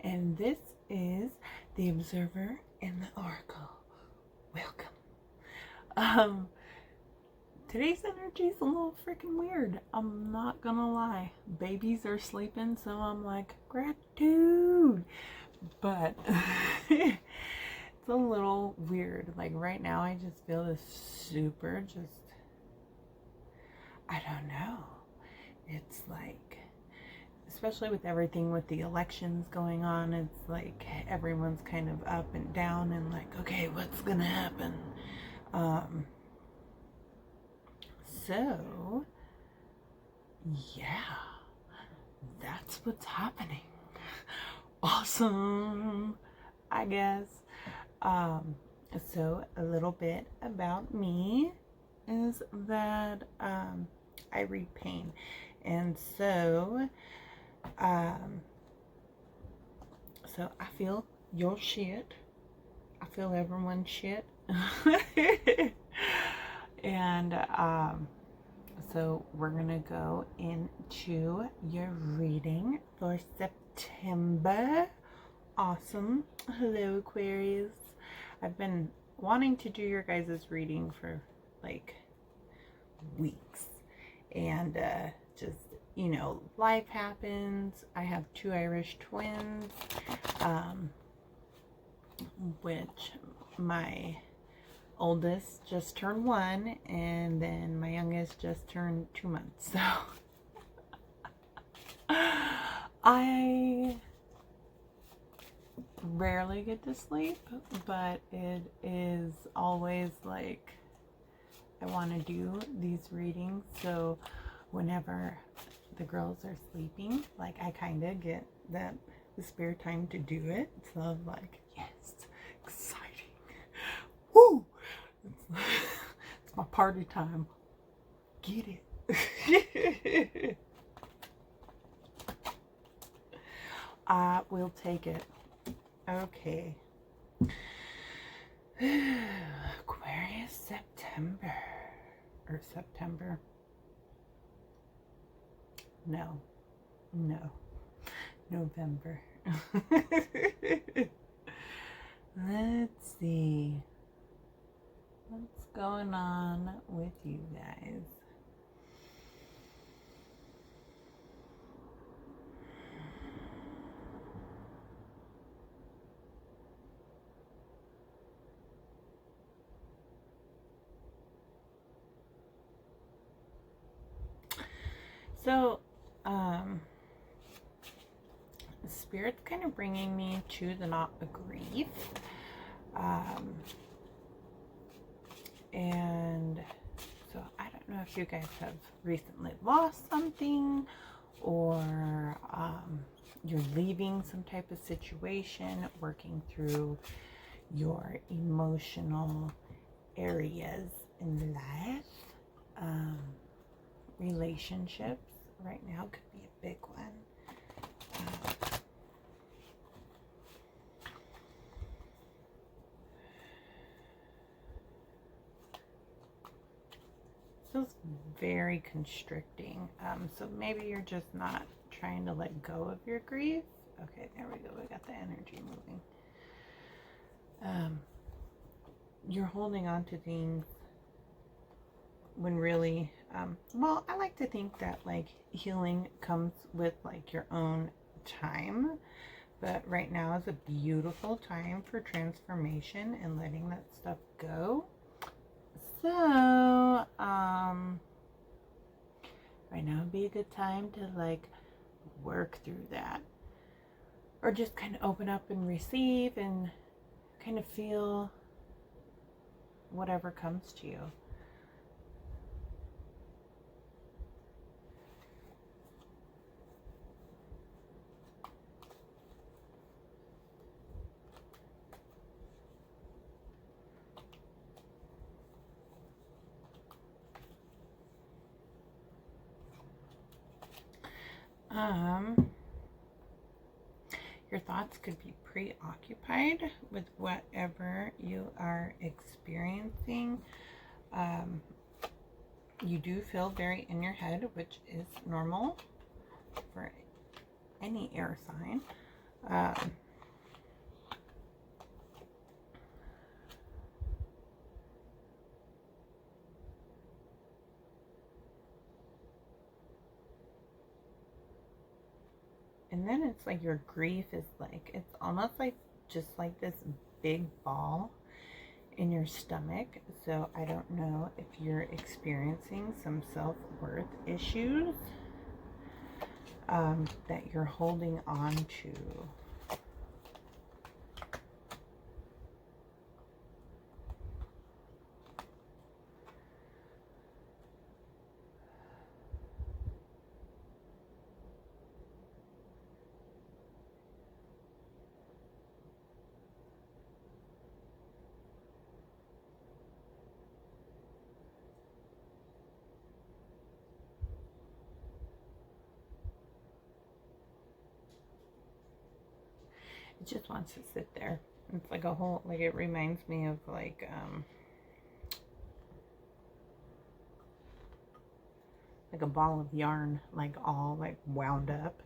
and this is the Observer and the Oracle. Welcome. Today's energy is a little freaking weird. I'm not gonna lie. Babies are sleeping, so I'm like, gratitude. But it's a little weird. Like right now, I just feel this super I don't know. It's like, especially with everything with the elections going on, it's like everyone's kind of up and down and like, okay, what's gonna happen? So yeah, that's what's happening. Awesome, I guess. So a little bit about me is that I read pain, and so I feel your shit. I feel everyone's shit. And so we're gonna go into your reading for September. Awesome. Hello, Aquarius. I've been wanting to do your guys' reading for like weeks, and just, you know, life happens. I have 2 Irish twins, which my oldest just turned 1, and then my youngest just turned 2 months. So I rarely get to sleep, but it is always like I want to do these readings, so whenever the girls are sleeping, like I kind of get the spare time to do it. So I'm like, yes, exciting. Woo! It's my party time. Get it. I will take it. Okay. Aquarius September. Or September. No. November. Let's see. What's going on with you guys? So, Spirit's kind of bringing me to the knot of grief. And so I don't know if you guys have recently lost something, or you're leaving some type of situation, working through your emotional areas in life. Relationships right now could be a big one. Feels very constricting. So maybe you're just not trying to let go of your grief. Okay, there we go. We got the energy moving. You're holding on to things when really, well, I like to think that like healing comes with like your own time, but right now is a beautiful time for transformation and letting that stuff go. So right now would be a good time to like work through that, or just kind of open up and receive and kind of feel whatever comes to you. Your thoughts could be preoccupied with whatever you are experiencing. You do feel very in your head, which is normal for any air sign. Um, and then it's like your grief is like, it's almost like just like this big ball in your stomach. So I don't know if you're experiencing some self-worth issues that you're holding on to. It just wants to sit there. It's like a whole, like it reminds me of like a ball of yarn, like all like wound up.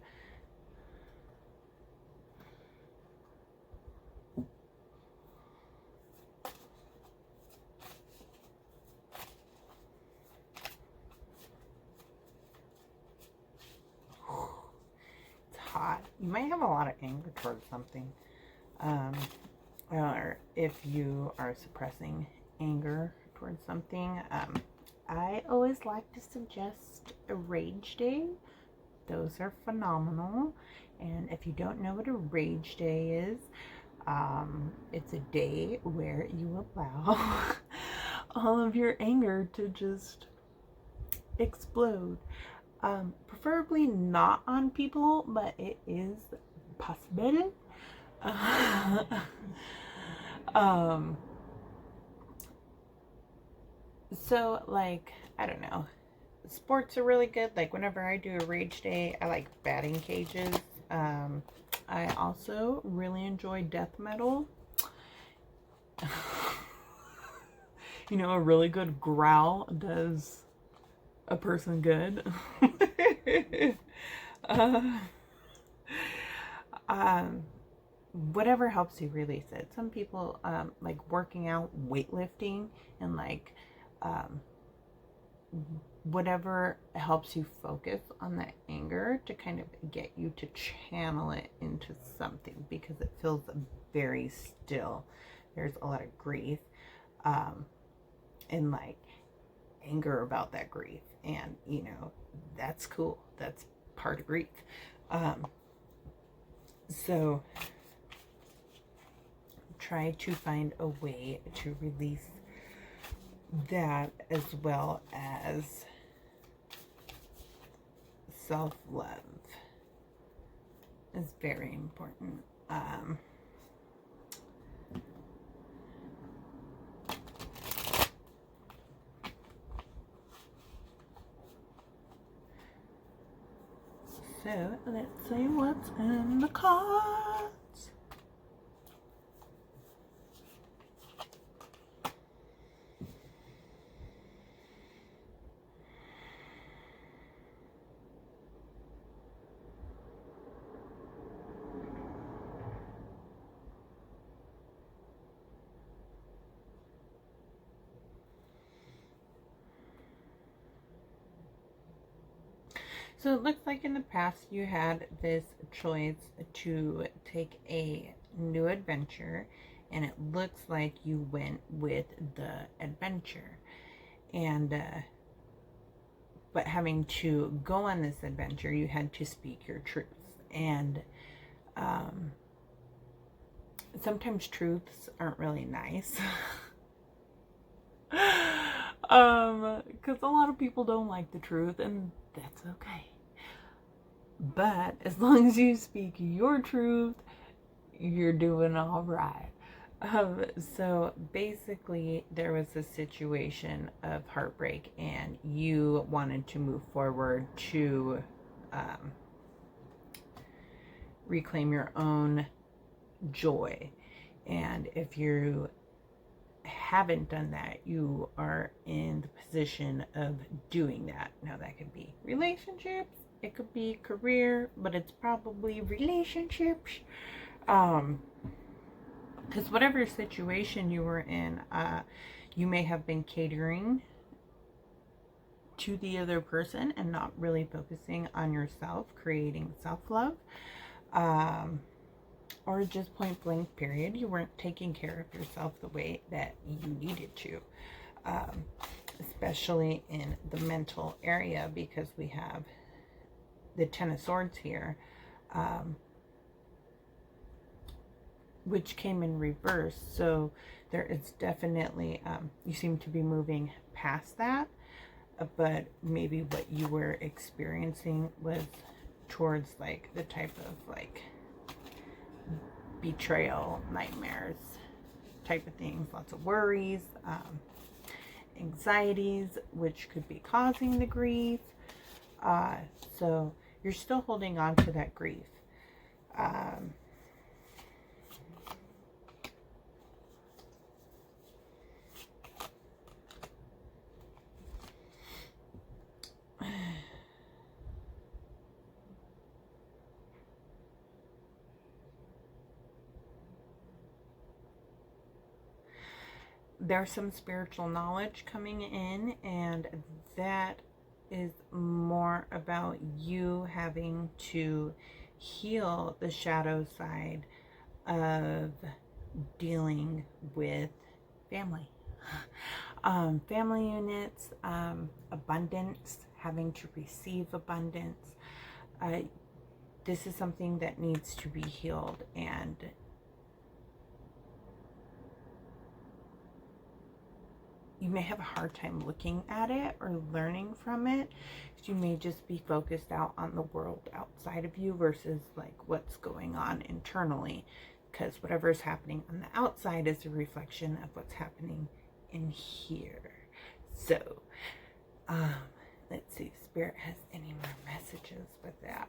It's hot. You might have a lot of anger towards something. Or if you are suppressing anger towards something, I always like to suggest a rage day. Those are phenomenal. And if you don't know what a rage day is, it's a day where you allow all of your anger to just explode. Preferably not on people, but it is possible. So like, I don't know, sports are really good. Like whenever I do a rage day, I like batting cages. I also really enjoy death metal. You know, a really good growl does a person good. Whatever helps you release it. Some people like working out, weightlifting, and like whatever helps you focus on that anger to kind of get you to channel it into something, because it feels very still. There's a lot of grief and like anger about that grief, and you know, that's cool. That's part of grief. So try to find a way to release that, as well as self-love is very important. So let's see what's in the cards. So it looks like in the past you had this choice to take a new adventure, and it looks like you went with the adventure. And but having to go on this adventure, you had to speak your truth. And sometimes truths aren't really nice. Because a lot of people don't like the truth, and that's okay. But as long as you speak your truth, you're doing all right. So basically, there was a situation of heartbreak, and you wanted to move forward to reclaim your own joy. And if you haven't done that, you are in the position of doing that. Now, that could be relationships, It could be career, but it's probably relationships. Because whatever situation you were in, you may have been catering to the other person and not really focusing on yourself, creating self-love. Or just point blank period, you weren't taking care of yourself the way that you needed to. Especially in the mental area, because we have the Ten of Swords here, which came in reverse. So there is definitely, you seem to be moving past that, but maybe what you were experiencing was towards like the type of like betrayal, nightmares type of things, lots of worries, anxieties, which could be causing the grief. So you're still holding on to that grief. There's some spiritual knowledge coming in, and that is more about you having to heal the shadow side of dealing with family. Family units, abundance, having to receive abundance. This is something that needs to be healed, and you may have a hard time looking at it or learning from it. You may just be focused out on the world outside of you versus like what's going on internally, because whatever's happening on the outside is a reflection of what's happening in here. So let's see if Spirit has any more messages with that.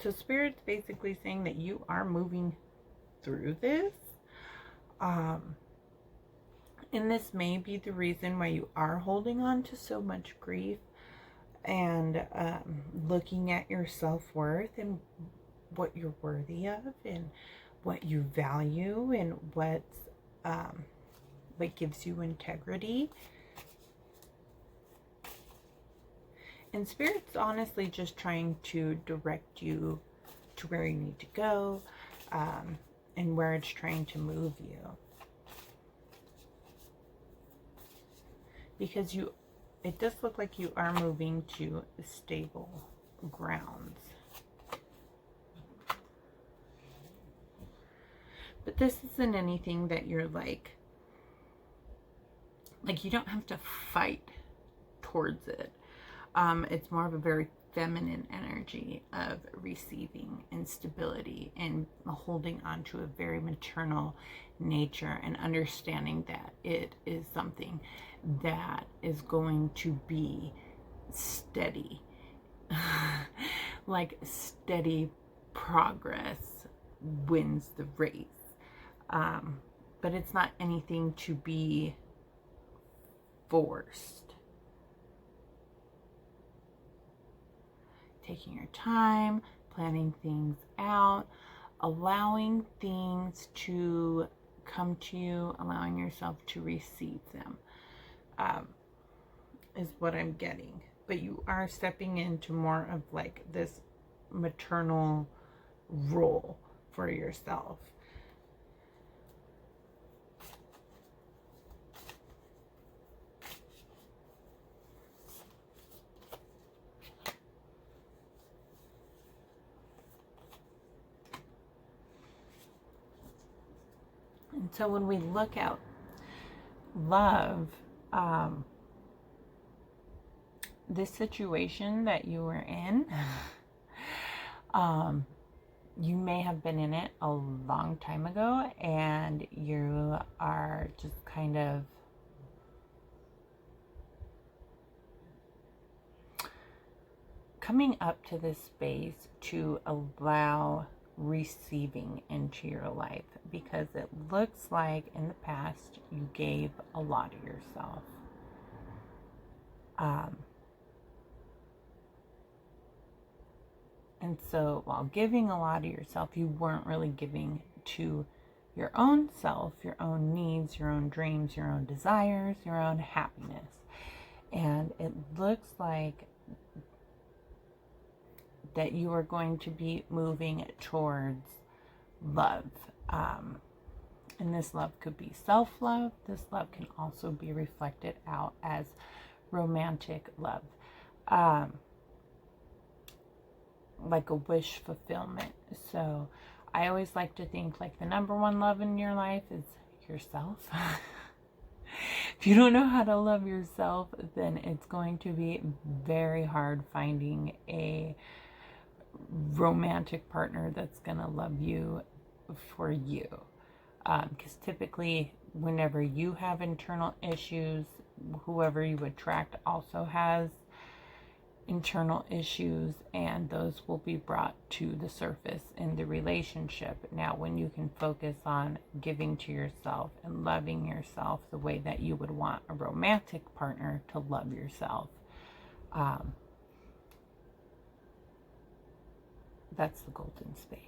So Spirit's basically saying that you are moving through this. And this may be the reason why you are holding on to so much grief and looking at your self-worth and what you're worthy of and what you value and what gives you integrity. And Spirit's honestly just trying to direct you to where you need to go, and where it's trying to move you. Because it does look like you are moving to stable grounds. But this isn't anything that you're like you don't have to fight towards it. It's more of a very feminine energy of receiving and stability and holding on to a very maternal nature and understanding that it is something that is going to be steady. Like steady progress wins the race. But it's not anything to be forced. Taking your time, planning things out, allowing things to come to you, allowing yourself to receive them, is what I'm getting. But you are stepping into more of like this maternal role for yourself. And so when we look at love, this situation that you were in, you may have been in it a long time ago, and you are just kind of coming up to this space to allow receiving into your life, because it looks like in the past you gave a lot of yourself. And so while giving a lot of yourself, you weren't really giving to your own self, your own needs, your own dreams, your own desires, your own happiness. And it looks like that you are going to be moving towards love. And this love could be self-love. This love can also be reflected out as romantic love. Like a wish fulfillment. So I always like to think like the number one love in your life is yourself. If you don't know how to love yourself, then it's going to be very hard finding a romantic partner that's going to love you for you. Because typically whenever you have internal issues, whoever you attract also has internal issues, and those will be brought to the surface in the relationship. Now, when you can focus on giving to yourself and loving yourself the way that you would want a romantic partner to love yourself, that's the golden space.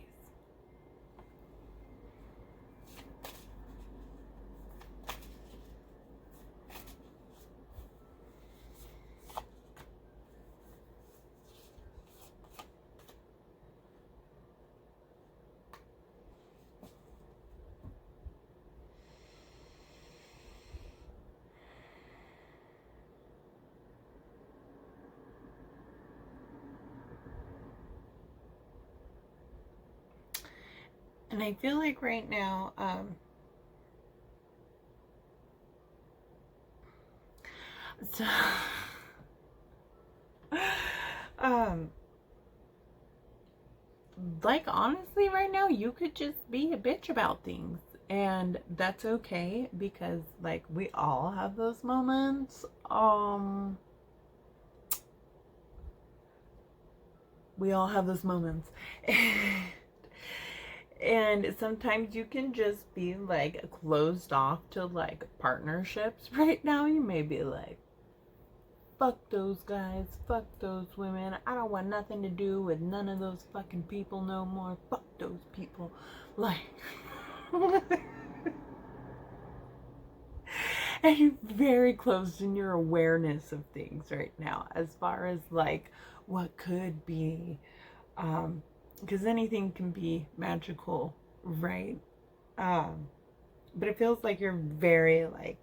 And I feel like right now, like honestly right now you could just be a bitch about things, and that's okay, because like we all have those moments. We all have those moments. And sometimes you can just be like closed off to like partnerships right now. You may be like, fuck those guys, fuck those women, I don't want nothing to do with none of those fucking people no more, fuck those people. Like, and you're very closed in your awareness of things right now as far as like what could be, because anything can be magical, right? But it feels like you're very like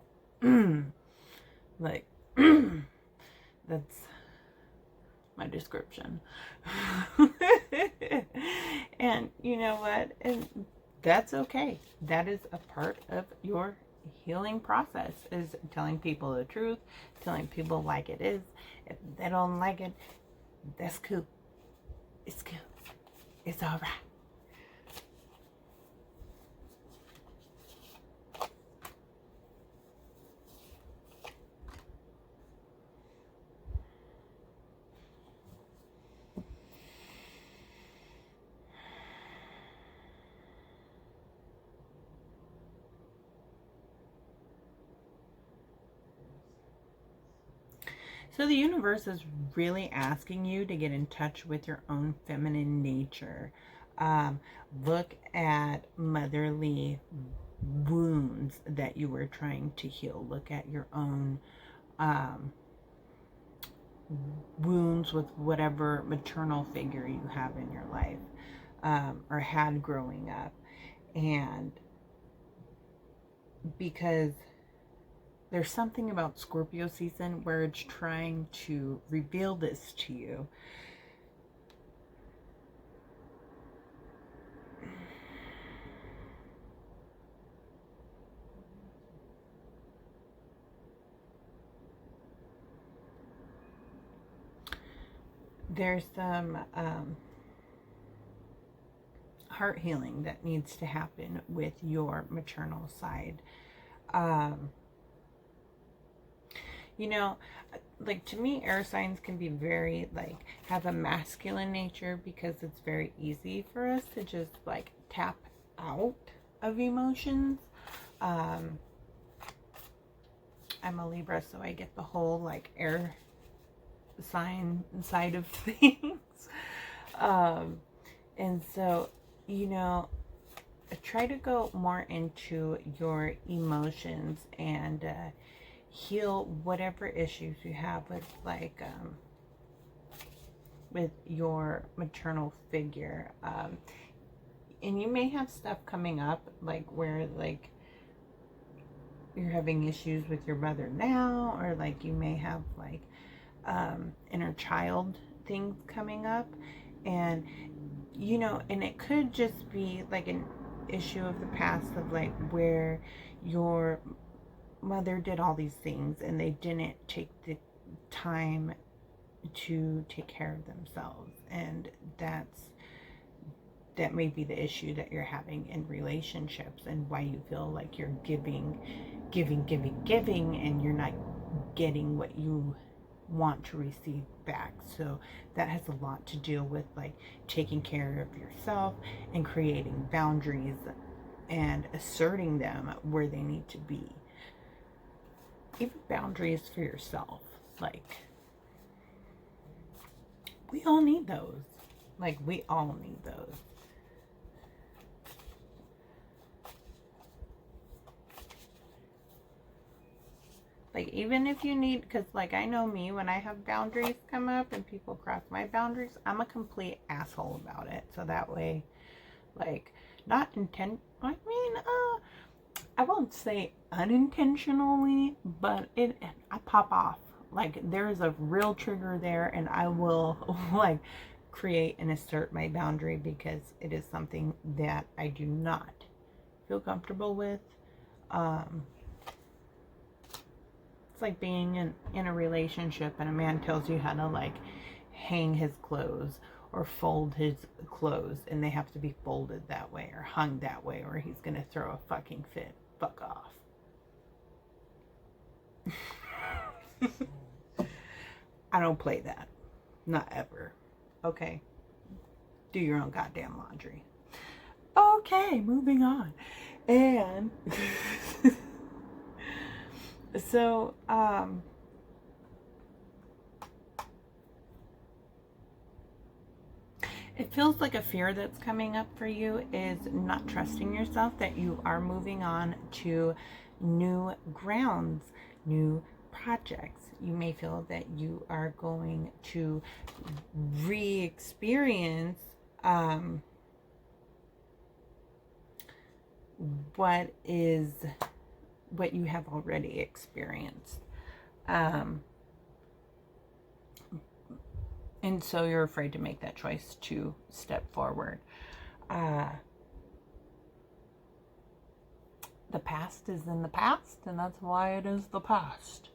like that's my description. And you know what, and that's okay. That is a part of your healing process, is telling people the truth, telling people like it is. If they don't like it, that's cool. It's cool. It's all right. So the universe is really asking you to get in touch with your own feminine nature. Look at motherly wounds that you were trying to heal. Look at your own wounds with whatever maternal figure you have in your life, or had growing up. And because there's something about Scorpio season where it's trying to reveal this to you. There's some heart healing that needs to happen with your maternal side. You know, like to me, air signs can be very like have a masculine nature because it's very easy for us to just like tap out of emotions. I'm a Libra, so I get the whole like air sign side of things. And so, you know, try to go more into your emotions and heal whatever issues you have with like with your maternal figure. And you may have stuff coming up like where like you're having issues with your mother now, or like you may have like inner child things coming up, and you know, and it could just be like an issue of the past of like where your mother did all these things and they didn't take the time to take care of themselves, and that may be the issue that you're having in relationships and why you feel like you're giving and you're not getting what you want to receive back. So that has a lot to do with like taking care of yourself and creating boundaries and asserting them where they need to be. Even boundaries for yourself. Like, we all need those. Like, we all need those. Like, even if you need, because like I know me, when I have boundaries come up and people cross my boundaries, I'm a complete asshole about it. So that way, like, not I won't say unintentionally, but I pop off. Like, there's a real trigger there, and I will like create and assert my boundary because it is something that I do not feel comfortable with. It's like being in a relationship and a man tells you how to like hang his clothes or fold his clothes, and they have to be folded that way or hung that way or he's gonna throw a fucking fit. Fuck off. I don't play that. Not ever. Okay? Do your own goddamn laundry. Okay, moving on. And so, it feels like a fear that's coming up for you is not trusting yourself, that you are moving on to new grounds, new projects. You may feel that you are going to re-experience what you have already experienced. And so you're afraid to make that choice to step forward. The past is in the past, and that's why it is the past.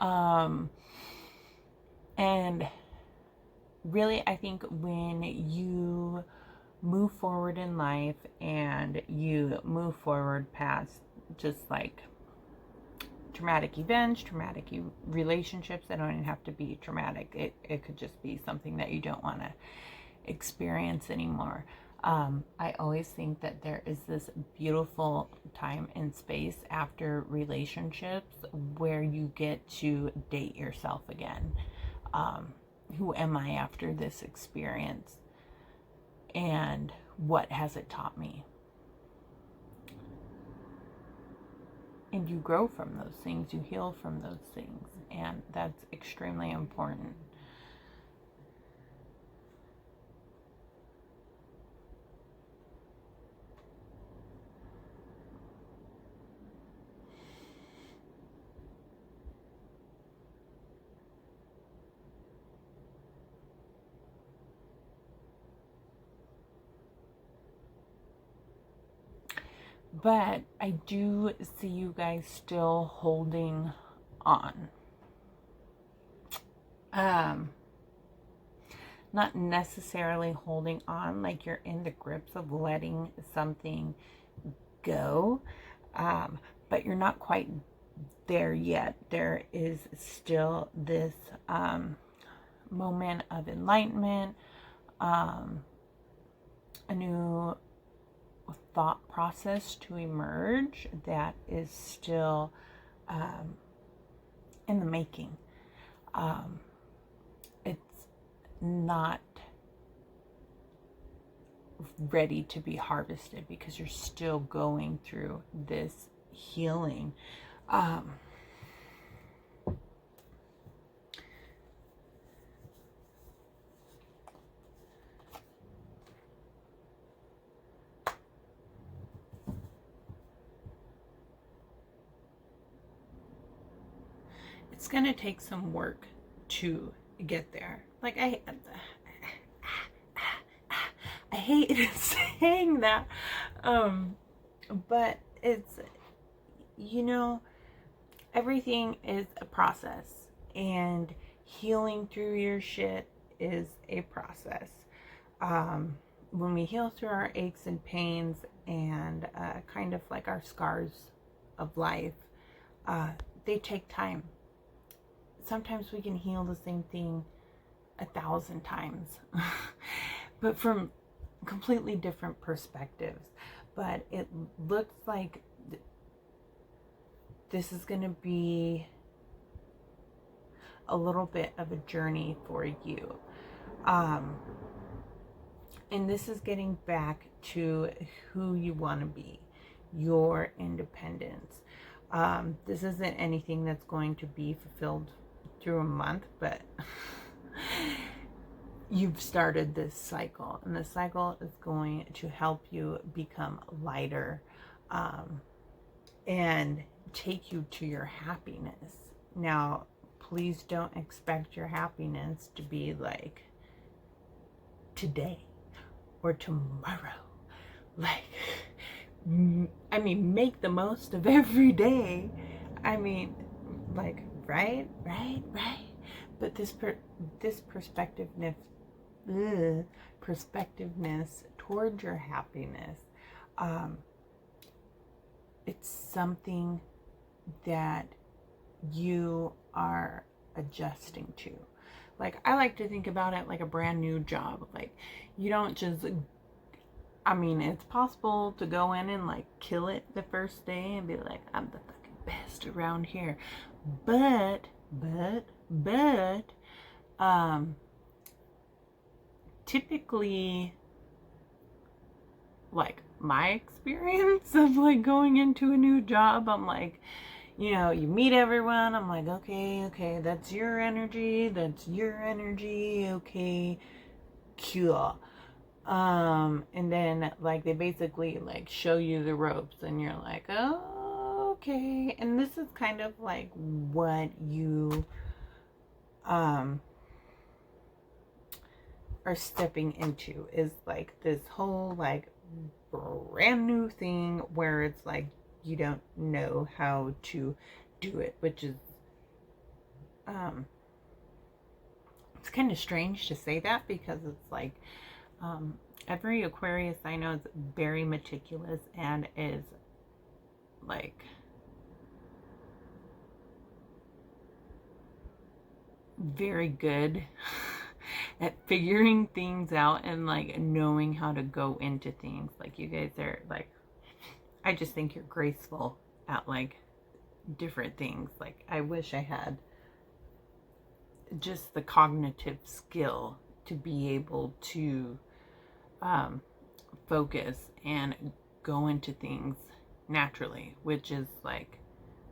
And really, I think when you move forward in life and you move forward past just like traumatic events, traumatic relationships, they don't even have to be traumatic. It could just be something that you don't want to experience anymore. I always think that there is this beautiful time and space after relationships where you get to date yourself again. Who am I after this experience? And what has it taught me? And you grow from those things, you heal from those things, and that's extremely important. But I do see you guys still holding on. Not necessarily holding on like you're in the grips of letting something go, but you're not quite there yet. There is still this moment of enlightenment, a new thought process to emerge that is still in the making. It's not ready to be harvested because you're still going through this healing. It's going to take some work to get there. Like, I hate saying that, but it's, you know, everything is a process, and healing through your shit is a process. When we heal through our aches and pains and kind of like our scars of life, they take time. Sometimes we can heal the same thing 1,000 times, but from completely different perspectives. But it looks like this is going to be a little bit of a journey for you. And this is getting back to who you want to be, your independence. This isn't anything that's going to be fulfilled through a month, but you've started this cycle, and the cycle is going to help you become lighter, and take you to your happiness. Now, please don't expect your happiness to be like today or tomorrow. Like, I mean, make the most of every day. I mean, like, right. But this perspectiveness towards your happiness, it's something that you are adjusting to. Like, I like to think about it like a brand new job. Like, you don't just, I mean, it's possible to go in and like kill it the first day and be like, I'm the fucking best around here. But, typically, like, my experience of like going into a new job, I'm like, you know, you meet everyone, I'm like, okay, that's your energy, okay, cool. And then like they basically like show you the ropes, and you're like, oh, okay. And this is kind of like what you are stepping into, is like this whole like brand new thing where it's like you don't know how to do it, which is it's kind of strange to say that, because it's like every Aquarius I know is very meticulous and is like very good at figuring things out and like knowing how to go into things. Like, you guys are like, I just think you're graceful at like different things. Like, I wish I had just the cognitive skill to be able to focus and go into things naturally, which is like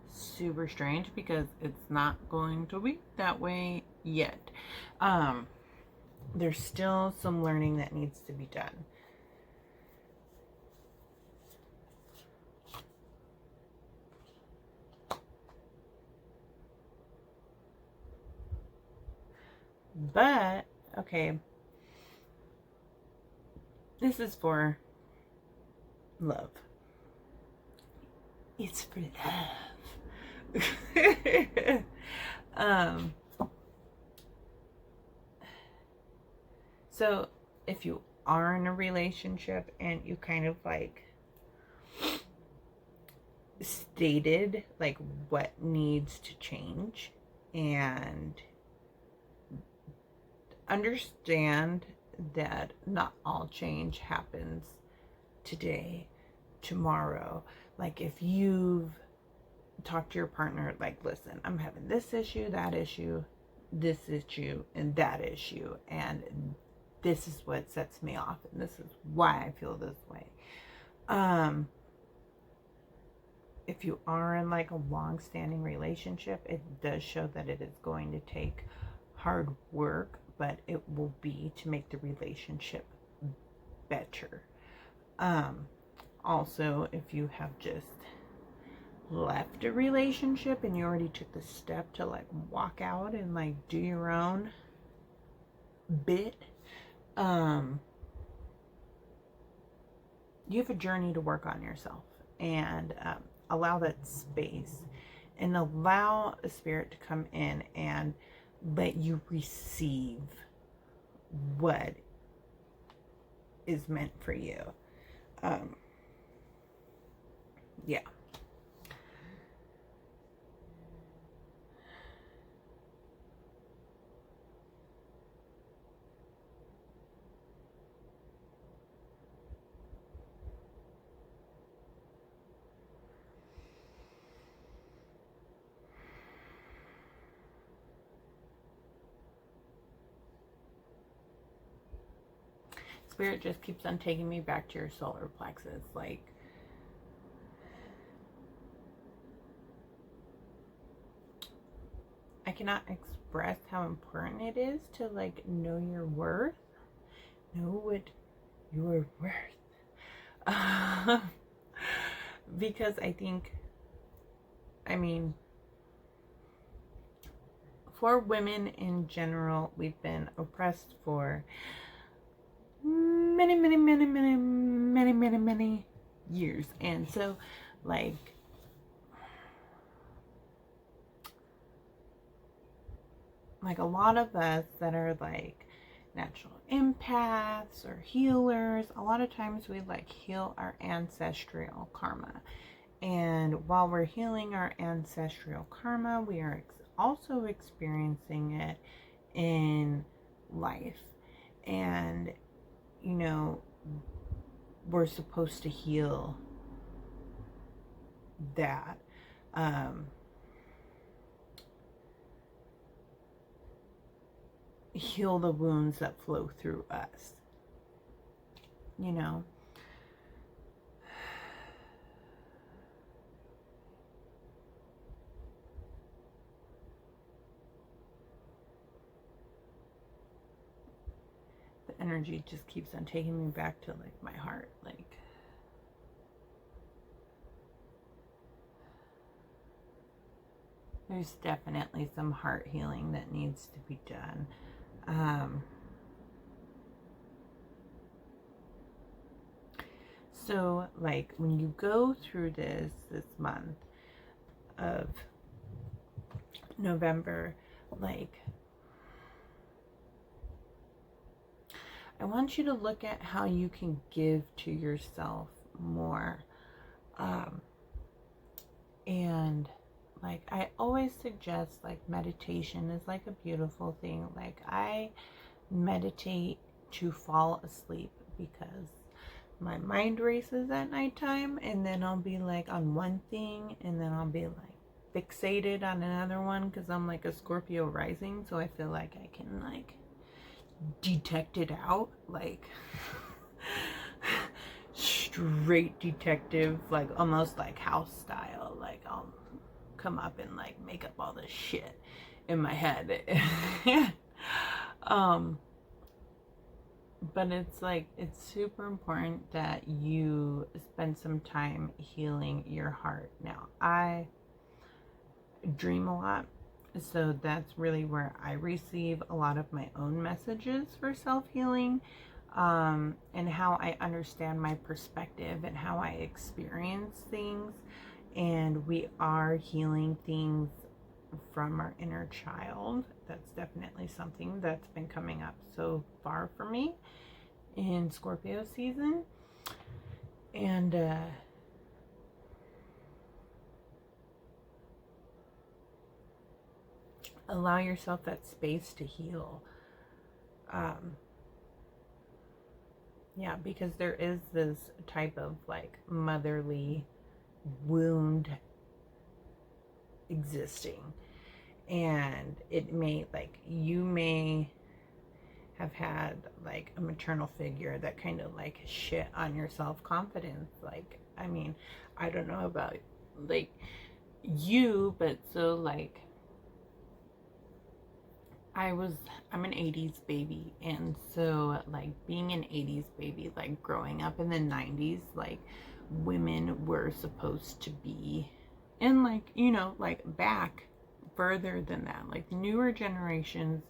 super strange because it's not going to be that way yet. There's still some learning that needs to be done. But, okay, this is for love. It's for love. So if you are in a relationship and you kind of like stated like what needs to change, and understand that not all change happens today, tomorrow. Like if you've talked to your partner, like, listen, I'm having this issue, this issue, and that issue, and this is what sets me off, and this is why I feel this way. If you are in like a long-standing relationship, it does show that it is going to take hard work, but it will be to make the relationship better. Also, if you have just left a relationship and you already took the step to like walk out and like do your own bit, you have a journey to work on yourself, and allow that space and allow a spirit to come in and let you receive what is meant for you. Yeah. Spirit just keeps on taking me back to your solar plexus. Like, I cannot express how important it is to like know your worth, know what you're worth. Because I think, I mean, for women in general, we've been oppressed for many years. And so like a lot of us that are like natural empaths or healers, a lot of times we like heal our ancestral karma. And while we're healing our ancestral karma, we are also experiencing it in life. And you know, we're supposed to heal that. Heal the wounds that flow through us. You know? The energy just keeps on taking me back to like my heart. Like, there's definitely some heart healing that needs to be done. So like when you go through this month of November, like I want you to look at how you can give to yourself more. And like I always suggest, like meditation is like a beautiful thing. Like I meditate to fall asleep because my mind races at nighttime, and then I'll be like on one thing and then I'll be like fixated on another one because I'm like a Scorpio rising, so I feel like I can like detect it out, like straight detective, like almost like house style. Like I'll come up and like make up all this shit in my head. But it's like, it's super important that you spend some time healing your heart. Now, I dream a lot, so that's really where I receive a lot of my own messages for self-healing, and how I understand my perspective and how I experience things. And we are healing things from our inner child. That's definitely something that's been coming up so far for me in Scorpio season. And allow yourself that space to heal. Yeah, because there is this type of like motherly wound existing, and it may, like, you may have had like a maternal figure that kind of like shit on your self-confidence. Like, I mean, I don't know about like you, but so like I'm an 80s baby, and so like being an 80s baby, like growing up in the 90s, like women were supposed to be, and like, you know, like back further than that, like newer generations,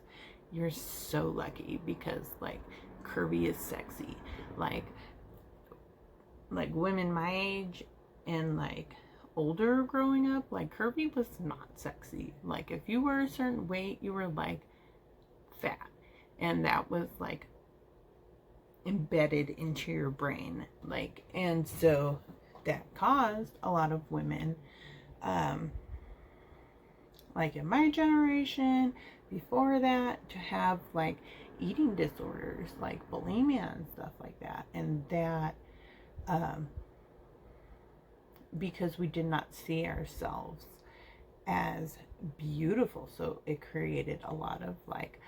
you're so lucky because like curvy is sexy. Like women my age and like older growing up, like curvy was not sexy. Like if you were a certain weight, you were like fat, and that was like embedded into your brain. Like, and so that caused a lot of women, like in my generation, before that, to have like eating disorders like bulimia and stuff like that. And that because we did not see ourselves as beautiful, so it created a lot of like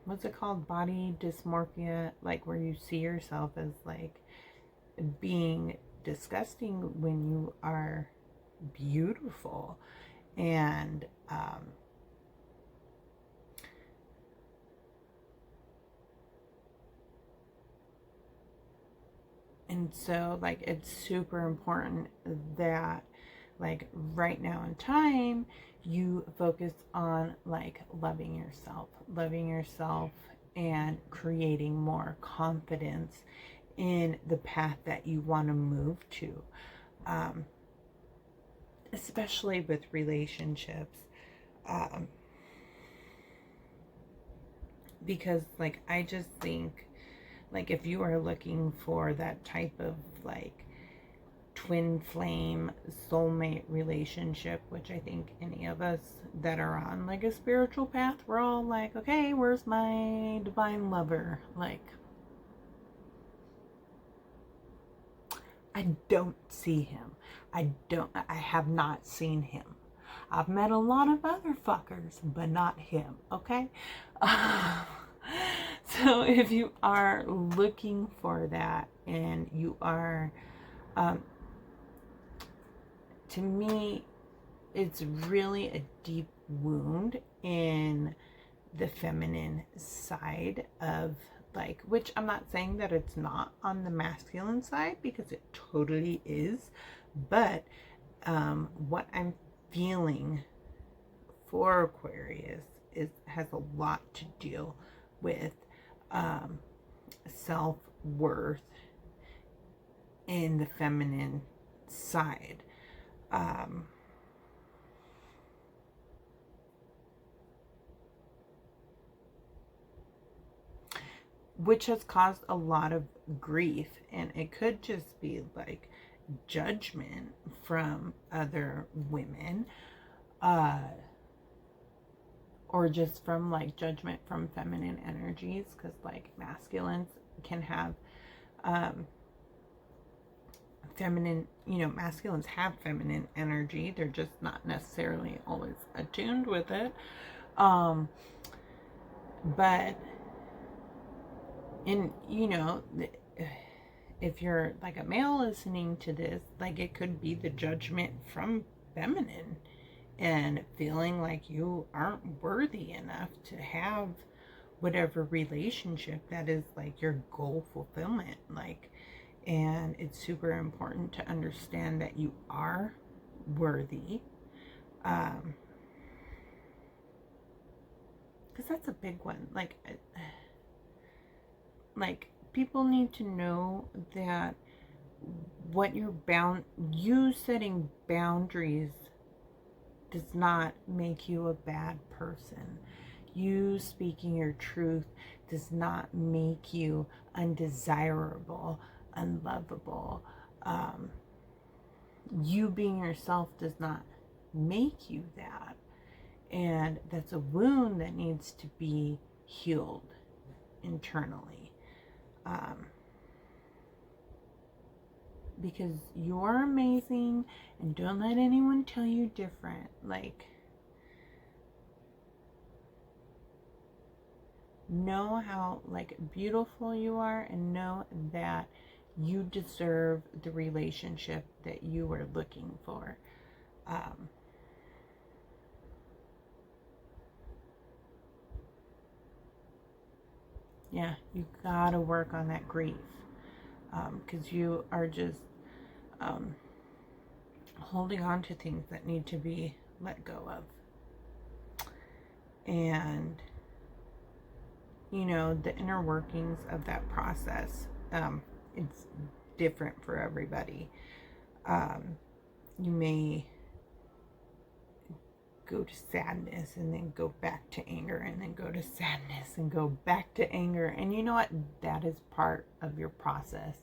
what's it called, body dysmorphia, like where you see yourself as like being disgusting when you are beautiful. And so like it's super important that like right now in time you focus on like loving yourself and creating more confidence in the path that you want to move to, especially with relationships, because like I just think, like if you are looking for that type of like twin flame soulmate relationship, which I think any of us that are on like a spiritual path, we're all like, okay, where's my divine lover? Like, I don't see him. I have not seen him. I've met a lot of other fuckers, but not him, okay? So if you are looking for that, and you are, to me, it's really a deep wound in the feminine side of like, which I'm not saying that it's not on the masculine side, because it totally is, but what I'm feeling for Aquarius has a lot to deal with self-worth in the feminine side. Which has caused a lot of grief, and it could just be like judgment from other women, or just from like judgment from feminine energies, because like masculines can have feminine, you know, masculines have feminine energy, they're just not necessarily always attuned with it, but and you know, if you're like a male listening to this, like it could be the judgment from feminine and feeling like you aren't worthy enough to have whatever relationship that is like your goal fulfillment. Like, and it's super important to understand that you are worthy, because that's a big one. Like people need to know that what you setting boundaries does not make you a bad person. You speaking your truth does not make you undesirable, unlovable. You being yourself does not make you that. And that's a wound that needs to be healed internally. Because you're amazing, and don't let anyone tell you different. Like, know how like beautiful you are, and know that you deserve the relationship that you were looking for. Yeah, you gotta work on that grief, because you are just holding on to things that need to be let go of. And you know, the inner workings of that process, it's different for everybody. You may go to sadness and then go back to anger, and then go to sadness and go back to anger. And you know what? That is part of your process,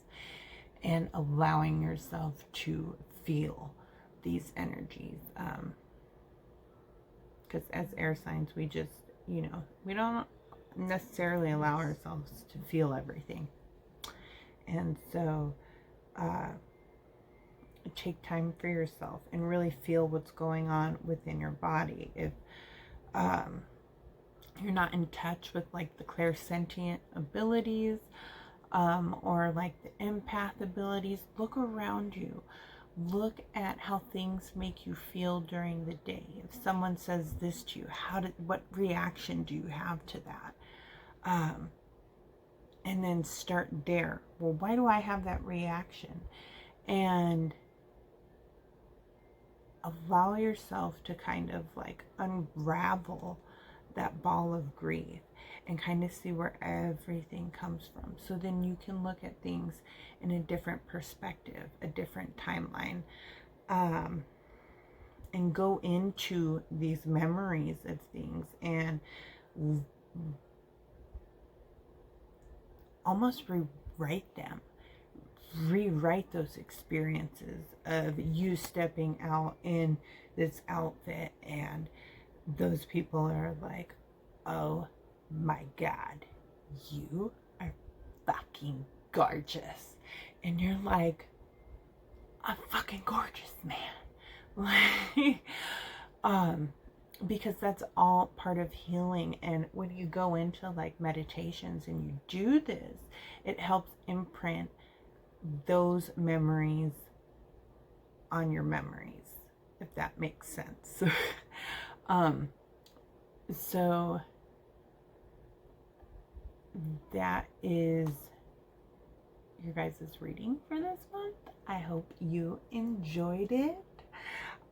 and allowing yourself to feel these energies. Because as air signs, we just, you know, we don't necessarily allow ourselves to feel everything. And so take time for yourself and really feel what's going on within your body. If you're not in touch with like the clairsentient abilities, or like the empath abilities, look around you. Look at how things make you feel during the day. If someone says this to you, what reaction do you have to that? And then start there. Well, why do I have that reaction? And allow yourself to kind of like unravel that ball of grief and kind of see where everything comes from. So then you can look at things in a different perspective, a different timeline, and go into these memories of things and almost rewrite them. Rewrite those experiences of you stepping out in this outfit and those people are like, oh my God, you are fucking gorgeous. And you're like, I'm fucking gorgeous, man. Like, because that's all part of healing. And when you go into like meditations and you do this, it helps imprint those memories on your memories, if that makes sense. So that is your guys' reading for this month. I hope you enjoyed it.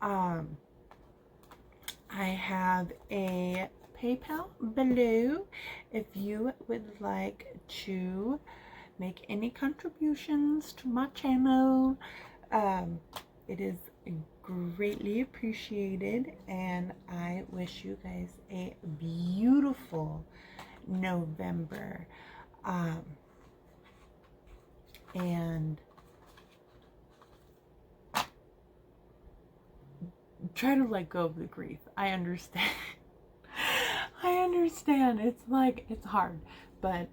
I have a PayPal below if you would like to make any contributions to my channel. It is greatly appreciated, and I wish you guys a beautiful November, and try to let go of the grief. I understand. I understand. It's like, it's hard, but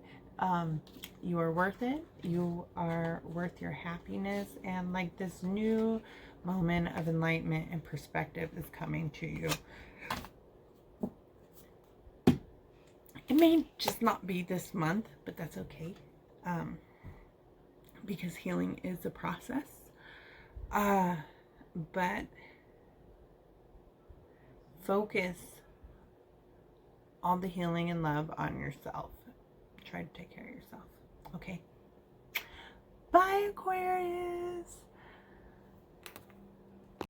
you are worth it. You are worth your happiness, and like this new moment of enlightenment and perspective is coming to you. It may just not be this month, but that's okay, because healing is a process. But focus all the healing and love on yourself. Try to take care of yourself. Okay. Bye, Aquarius.